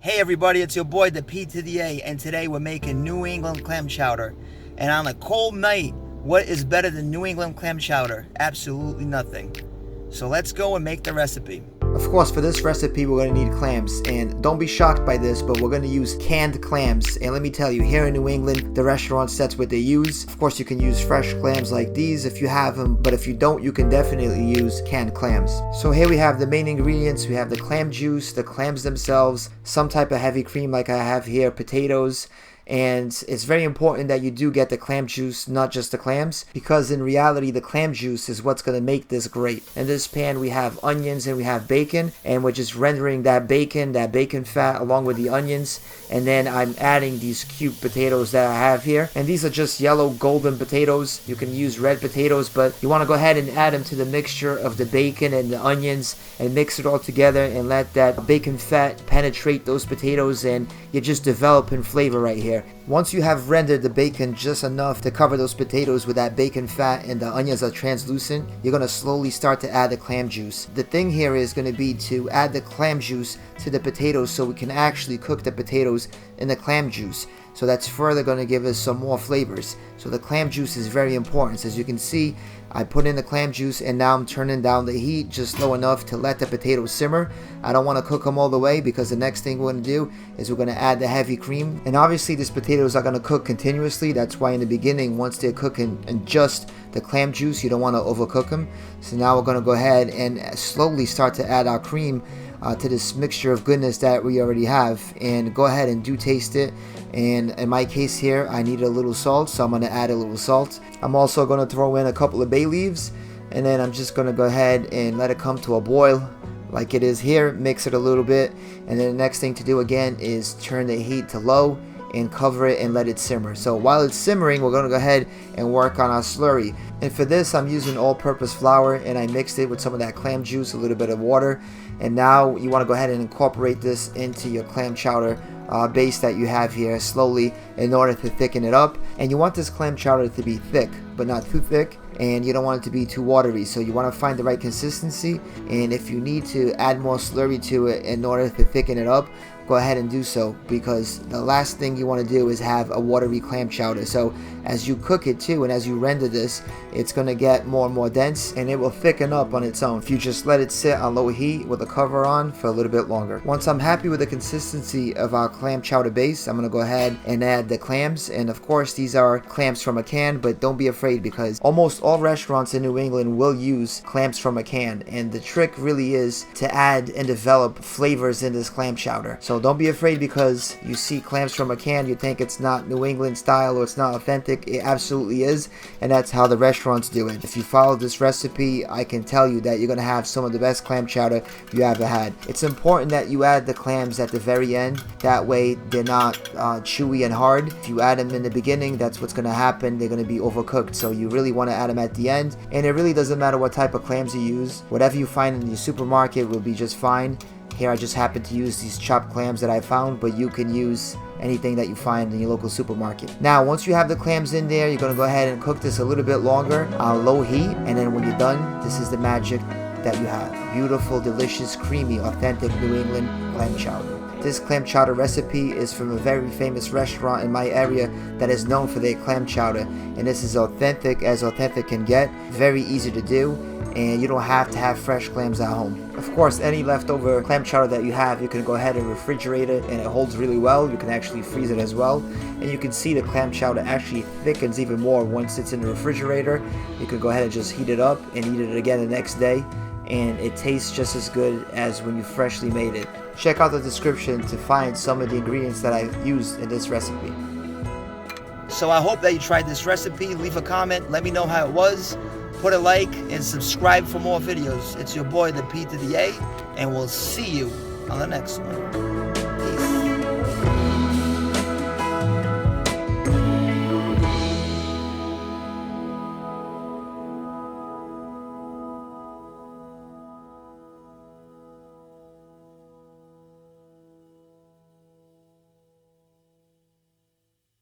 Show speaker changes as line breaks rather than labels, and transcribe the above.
Hey everybody, it's your boy the P to the A, and today we're making New England clam chowder. And on a cold night, what is better than New England clam chowder? Absolutely nothing. So let's go and make the recipe.
Of course, for this recipe we're going to need clams, and don't be shocked by this, but we're going to use canned clams. And let me tell you, here in New England, the restaurants, that's what they use. Of course, you can use fresh clams like these if you have them, but if you don't, you can definitely use canned clams. So here we have the main ingredients. We have the clam juice, the clams themselves, some type of heavy cream like I have here, potatoes. And it's very important that you do get the clam juice, not just the clams, because in reality the clam juice is what's going to make this great. In this pan we have onions and we have bacon, and we're just rendering that bacon fat along with the onions. And then I'm adding these cubed potatoes that I have here, and these are just yellow golden potatoes. You can use red potatoes, but you want to go ahead and add them to the mixture of the bacon and the onions and mix it all together and let that bacon fat penetrate those potatoes, and you're just developing flavor right here. Once you have rendered the bacon just enough to cover those potatoes with that bacon fat and the onions are translucent, you're going to slowly start to add the clam juice. The thing here is going to be to add the clam juice to the potatoes so we can actually cook the potatoes in the clam juice. So that's further going to give us some more flavors. So the clam juice is very important. So as you can see, I put in the clam juice and now I'm turning down the heat just low enough to let the potatoes simmer. I don't want to cook them all the way, because the next thing we're going to do is we're going to add the heavy cream. And obviously these potatoes are going to cook continuously. That's why in the beginning, once they're cooking in just the clam juice, you don't want to overcook them. So now we're going to go ahead and slowly start to add our cream to this mixture of goodness that we already have, and go ahead and do taste it. And in my case here, I need a little salt, so I'm going to add a little salt. I'm also going to throw in a couple of bay leaves, and then I'm just going to go ahead and let it come to a boil like it is here. Mix it a little bit, and then the next thing to do again is turn the heat to low and cover it and let it simmer. So while it's simmering, we're going to go ahead and work on our slurry. And for this, I'm using all-purpose flour, and I mixed it with some of that clam juice, a little bit of water. And now you want to go ahead and incorporate this into your clam chowder base that you have here slowly in order to thicken it up. And you want this clam chowder to be thick, but not too thick, and you don't want it to be too watery. So you want to find the right consistency, and if you need to add more slurry to it in order to thicken it up, go ahead and do so, because the last thing you want to do is have a watery clam chowder. So as you cook it too, and as you render this, it's going to get more and more dense, and it will thicken up on its own if you just let it sit on low heat with a cover on for a little bit longer. Once I'm happy with the consistency of our clam chowder base, I'm going to go ahead and add the clams. And of course these are clams from a can, but don't be afraid, because almost all restaurants in New England will use clams from a can, and the trick really is to add and develop flavors in this clam chowder. So don't be afraid because you see clams from a can, you think it's not New England style or it's not authentic. It absolutely is, and that's how the restaurants do it. If you follow this recipe, I can tell you that you're going to have some of the best clam chowder you ever had. It's important that you add the clams at the very end. That way they're not chewy and hard. If you add them in the beginning, that's what's going to happen. They're going to be overcooked. So you really want to add them at the end. And it really doesn't matter what type of clams you use. Whatever you find in your supermarket will be just fine. Here I just happen to use these chopped clams that I found, but you can use anything that you find in your local supermarket. Now once you have the clams in there, you're going to go ahead and cook this a little bit longer on low heat, and then when you're done, this is the magic that you have. Beautiful, delicious, creamy, authentic New England clam chowder. This clam chowder recipe is from a very famous restaurant in my area that is known for their clam chowder, and this is authentic as authentic can get. Very easy to do, and you don't have to have fresh clams at home. Of course, any leftover clam chowder that you have, you can go ahead and refrigerate it, and it holds really well. You can actually freeze it as well, and you can see the clam chowder actually thickens even more once it's in the refrigerator. You can go ahead and just heat it up and eat it again the next day, and it tastes just as good as when you freshly made it. Check out the description to find some of the ingredients that I've used in this recipe.
So I hope that you tried this recipe. Leave a comment, let me know how it was. Put a like and subscribe for more videos. It's your boy the P to the A, and we'll see you on the next one.